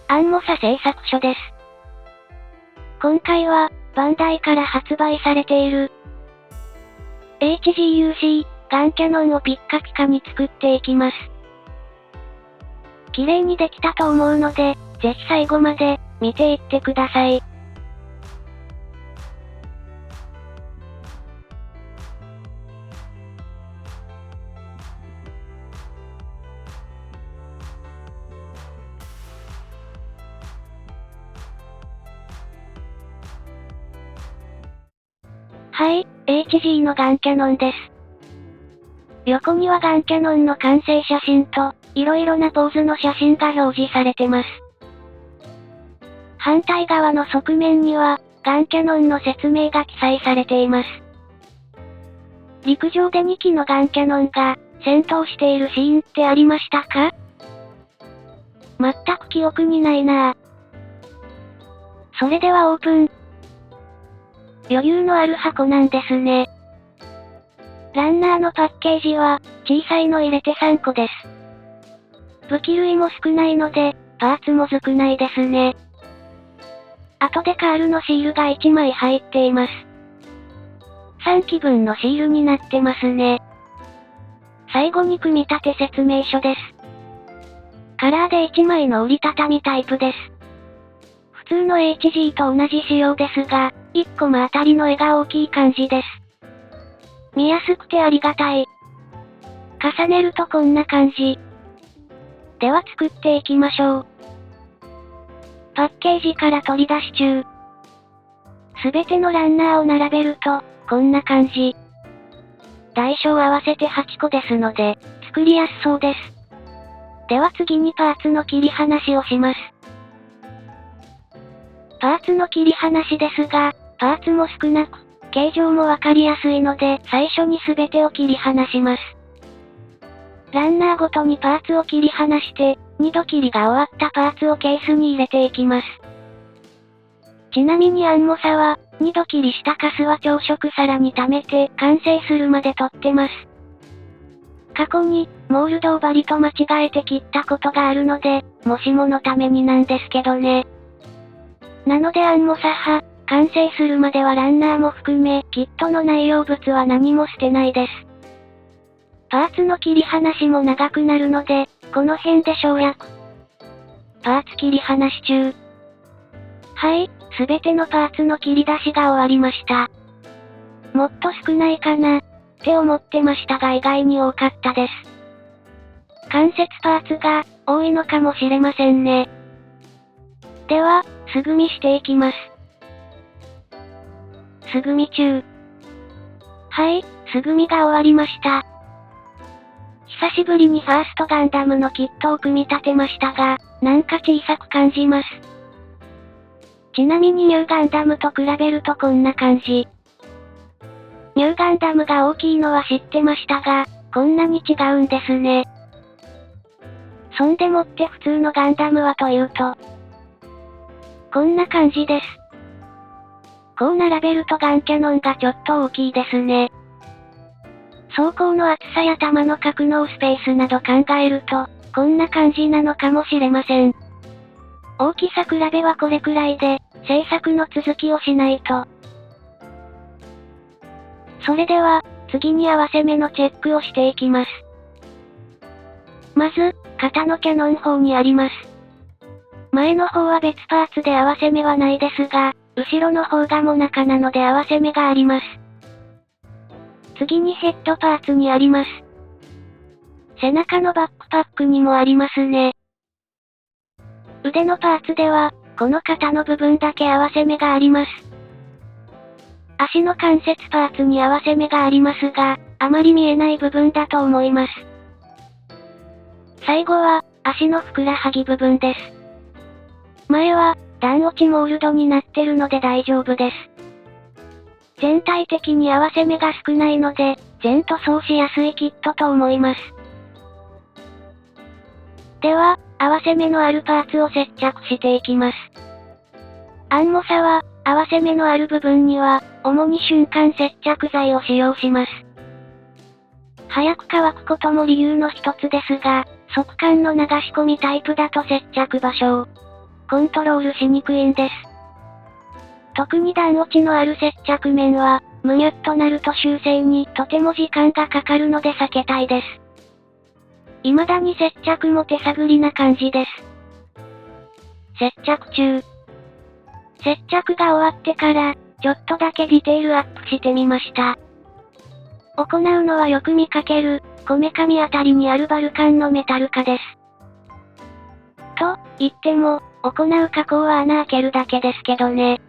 アンモサ製作所です。今回は、バンダイから発売されている、HGUC、ガンキャノンをピッカピカに作っていきます。綺麗にできたと思うので、ぜひ最後まで、見ていってください。はい、HG のガンキャノンです。横にはガンキャノンの完成写真と、色々なポーズの写真が表示されてます。反対側の側面には、ガンキャノンの説明が記載されています。陸上で2機のガンキャノンが、戦闘しているシーンってありましたか？全く記憶にないなぁ。それではオープン。余裕のある箱なんですね。ランナーのパッケージは、小さいの入れて3個です。武器類も少ないので、パーツも少ないですね。後でカールのシールが1枚入っています。3機分のシールになってますね。最後に組み立て説明書です。カラーで1枚の折りたたみタイプです。普通の HG と同じ仕様ですが、1個も当たりの絵が大きい感じです。見やすくてありがたい。重ねるとこんな感じ。では作っていきましょう。パッケージから取り出し中。すべてのランナーを並べると、こんな感じ。大小合わせて8個ですので、作りやすそうです。では次にパーツの切り離しをします。パーツの切り離しですが、パーツも少なく、形状もわかりやすいので、最初に全てを切り離します。ランナーごとにパーツを切り離して、2度切りが終わったパーツをケースに入れていきます。ちなみにアンモサは、2度切りしたカスは朝食皿に溜めて完成するまで取ってます。過去に、モールドをバリと間違えて切ったことがあるので、もしものためになんですけどね。なのでアンモサ派、完成するまではランナーも含め、キットの内容物は何も捨てないです。パーツの切り離しも長くなるので、この辺で省略。パーツ切り離し中。はい、すべてのパーツの切り出しが終わりました。もっと少ないかな、って思ってましたが意外に多かったです。関節パーツが、多いのかもしれませんね。では、素組みしていきます。素組み中。はい、素組みが終わりました。久しぶりにファーストガンダムのキットを組み立てましたが、なんか小さく感じます。ちなみにニューガンダムと比べるとこんな感じ。ニューガンダムが大きいのは知ってましたが、こんなに違うんですね。そんでもって普通のガンダムはというと、こんな感じです。こう並べるとガンキャノンがちょっと大きいですね。装甲の厚さや弾の格納スペースなど考えると、こんな感じなのかもしれません。大きさ比べはこれくらいで、制作の続きをしないと。それでは、次に合わせ目のチェックをしていきます。まず、肩のキャノン方にあります。前の方は別パーツで合わせ目はないですが、後ろの方がモナカなので合わせ目があります。次にヘッドパーツにあります。背中のバックパックにもありますね。腕のパーツでは、この肩の部分だけ合わせ目があります。足の関節パーツに合わせ目がありますが、あまり見えない部分だと思います。最後は、足のふくらはぎ部分です。前は、段落ちモールドになってるので大丈夫です。全体的に合わせ目が少ないので、全塗装しやすいキットと思います。では、合わせ目のあるパーツを接着していきます。アンモサは、合わせ目のある部分には、主に瞬間接着剤を使用します。早く乾くことも理由の一つですが、速乾の流し込みタイプだと接着場所をコントロールしにくいんです。特に段落ちのある接着面は、むにゅっとなると修正にとても時間がかかるので避けたいです。未だに接着も手探りな感じです。接着中。接着が終わってから、ちょっとだけディテールアップしてみました。行うのはよく見かける、こめかみあたりにあるバルカンのメタル化です。と言っても、行う加工は穴開けるだけですけどね。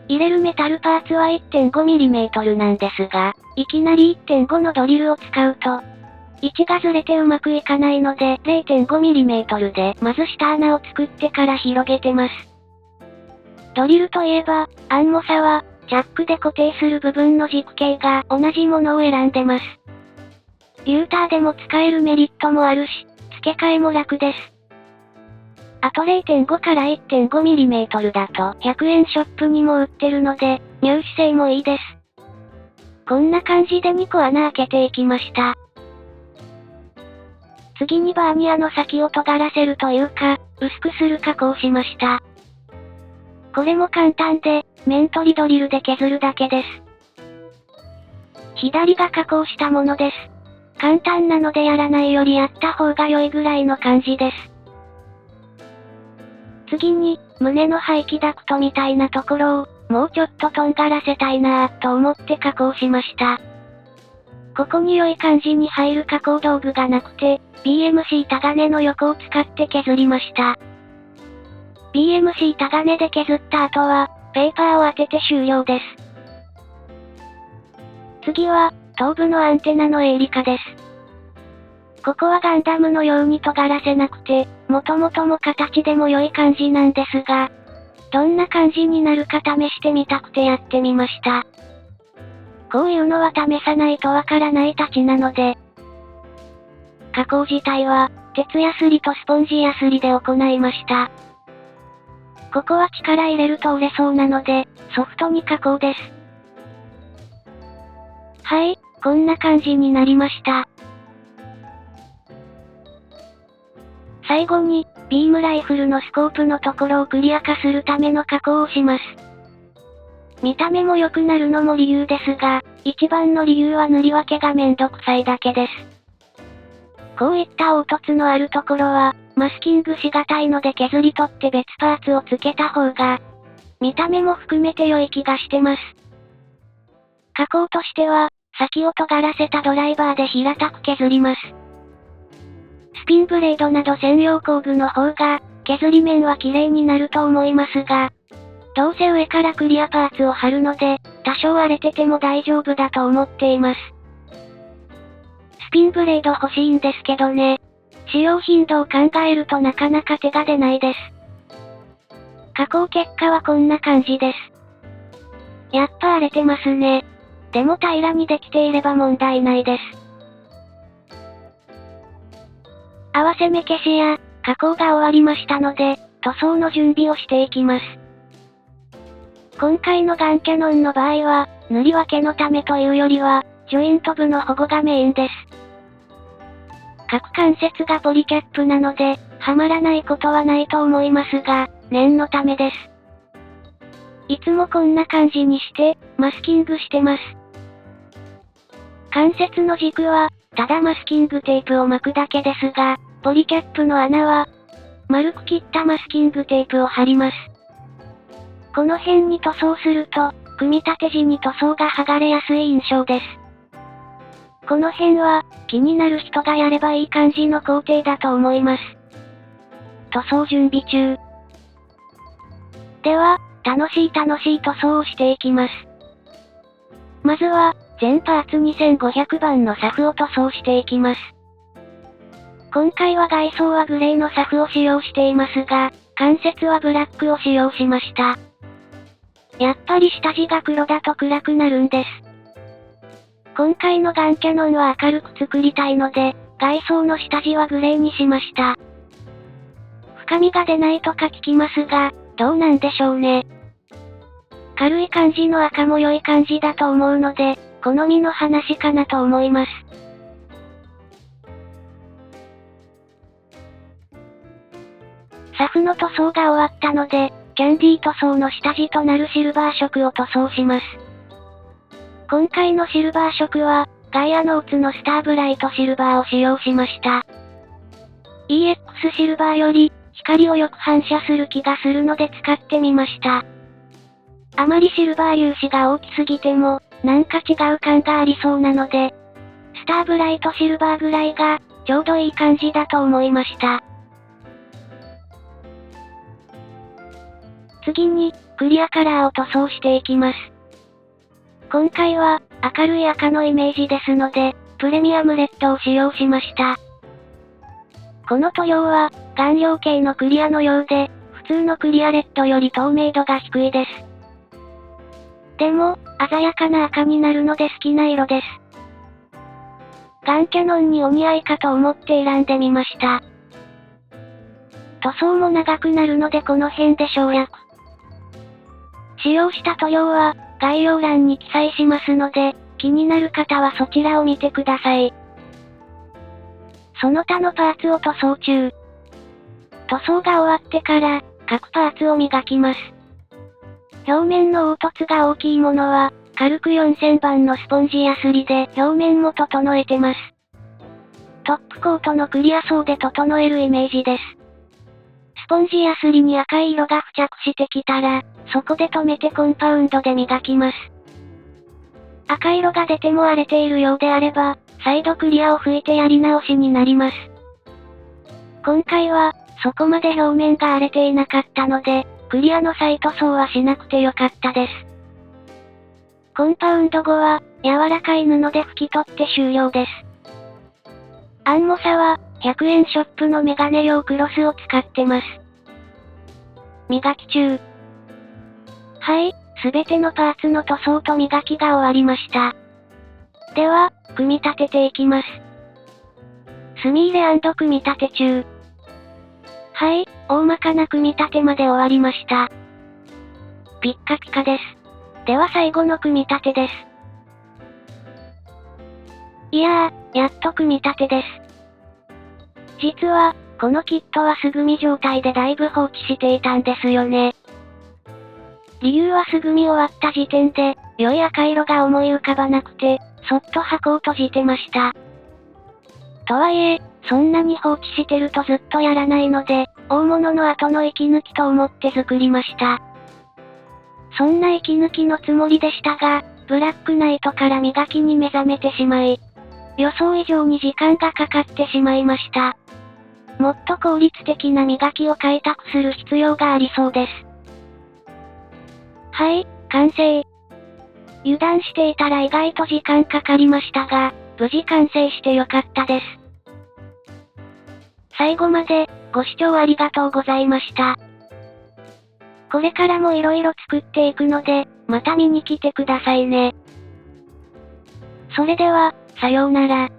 入れるメタルパーツは 1.5mm なんですが、いきなり 1.5 のドリルを使うと、位置がずれてうまくいかないので 0.5mm でまず下穴を作ってから広げてます。ドリルといえば、アンモサは、ジャックで固定する部分の軸形が同じものを選んでます。ビューターでも使えるメリットもあるし、付け替えも楽です。あと 0.5 から 1.5mm だと100円ショップにも売ってるので、入手性もいいです。こんな感じで2個穴開けていきました。次にバーニアの先を尖らせるというか、薄くする加工をしました。これも簡単で、面取りドリルで削るだけです。左が加工したものです。簡単なのでやらないよりやった方が良いぐらいの感じです。次に、胸の排気ダクトみたいなところを、もうちょっととんがらせたいなぁと思って加工しました。ここに良い感じに入る加工道具がなくて、BMC タガネの横を使って削りました。BMC タガネで削った後は、ペーパーを当てて終了です。次は、頭部のアンテナの鋭利化です。ここはガンダムのように尖らせなくて、元々も形でも良い感じなんですが、どんな感じになるか試してみたくてやってみました。こういうのは試さないとわからないたちなので、加工自体は、鉄ヤスリとスポンジヤスリで行いました。ここは力入れると折れそうなので、ソフトに加工です。はい、こんな感じになりました。最後に、ビームライフルのスコープのところをクリア化するための加工をします。見た目も良くなるのも理由ですが、一番の理由は塗り分けがめんどくさいだけです。こういった凹凸のあるところは、マスキングしがたいので削り取って別パーツを付けた方が、見た目も含めて良い気がしてます。加工としては、先を尖らせたドライバーで平たく削ります。スピンブレードなど専用工具の方が、削り面は綺麗になると思いますが、どうせ上からクリアパーツを貼るので、多少荒れてても大丈夫だと思っています。スピンブレード欲しいんですけどね。使用頻度を考えるとなかなか手が出ないです。加工結果はこんな感じです。やっぱ荒れてますね。でも平らにできていれば問題ないです。合わせ目消しや、加工が終わりましたので、塗装の準備をしていきます。今回のガンキャノンの場合は、塗り分けのためというよりは、ジョイント部の保護がメインです。各関節がポリキャップなので、はまらないことはないと思いますが、念のためです。いつもこんな感じにして、マスキングしてます。関節の軸は、ただマスキングテープを巻くだけですが、ポリキャップの穴は、丸く切ったマスキングテープを貼ります。この辺に塗装すると、組み立て時に塗装が剥がれやすい印象です。この辺は、気になる人がやればいい感じの工程だと思います。塗装準備中。では、楽しい塗装をしていきます。まずは、全パーツ2500番のサフを塗装していきます。今回は外装はグレーのサフを使用していますが、関節はブラックを使用しました。やっぱり下地が黒だと暗くなるんです。今回のガンキャノンは明るく作りたいので、外装の下地はグレーにしました。深みが出ないとか聞きますが、どうなんでしょうね。軽い感じの赤も良い感じだと思うので、好みの話かなと思います。サフの塗装が終わったので、キャンディー塗装の下地となるシルバー色を塗装します。今回のシルバー色は、ガイアノーツのスターブライトシルバーを使用しました。EX シルバーより、光をよく反射する気がするので使ってみました。あまりシルバー粒子が大きすぎても、なんか違う感がありそうなので、スターブライトシルバーぐらいが、ちょうどいい感じだと思いました。次に、クリアカラーを塗装していきます。今回は、明るい赤のイメージですので、プレミアムレッドを使用しました。この塗料は、顔料系のクリアのようで、普通のクリアレッドより透明度が低いです。でも、鮮やかな赤になるので好きな色です。ガンキャノンにお似合いかと思って選んでみました。塗装も長くなるのでこの辺で省略。使用した塗料は、概要欄に記載しますので、気になる方はそちらを見てください。その他のパーツを塗装中。塗装が終わってから、各パーツを磨きます。表面の凹凸が大きいものは、軽く4000番のスポンジヤスリで表面も整えてます。トップコートのクリア層で整えるイメージです。スポンジヤスリに赤い色が付着してきたら、そこで止めてコンパウンドで磨きます。赤色が出ても荒れているようであれば、再度クリアを拭いてやり直しになります。今回は、そこまで表面が荒れていなかったので、クリアの再塗装はしなくてよかったです。コンパウンド後は、柔らかい布で拭き取って終了です。アンモサは、100円ショップのメガネ用クロスを使ってます。磨き中。はい、すべてのパーツの塗装と磨きが終わりました。では、組み立てていきます。墨入れ&組み立て中。はい、大まかな組み立てまで終わりました。ピッカピカです。では最後の組み立てです。いやー、やっと組み立てです。実は、このキットは素組み状態でだいぶ放置していたんですよね。理由は素組み終わった時点で、良い赤色が思い浮かばなくて、そっと箱を閉じてました。とはいえ、そんなに放置してるとずっとやらないので、大物の後の息抜きと思って作りました。そんな息抜きのつもりでしたが、ブラックナイトから磨きに目覚めてしまい、予想以上に時間がかかってしまいました。もっと効率的な磨きを開拓する必要がありそうです。はい、完成。油断していたら意外と時間かかりましたが、無事完成してよかったです。最後まで、ご視聴ありがとうございました。これからも色々作っていくので、また見に来てくださいね。それでは、さようなら。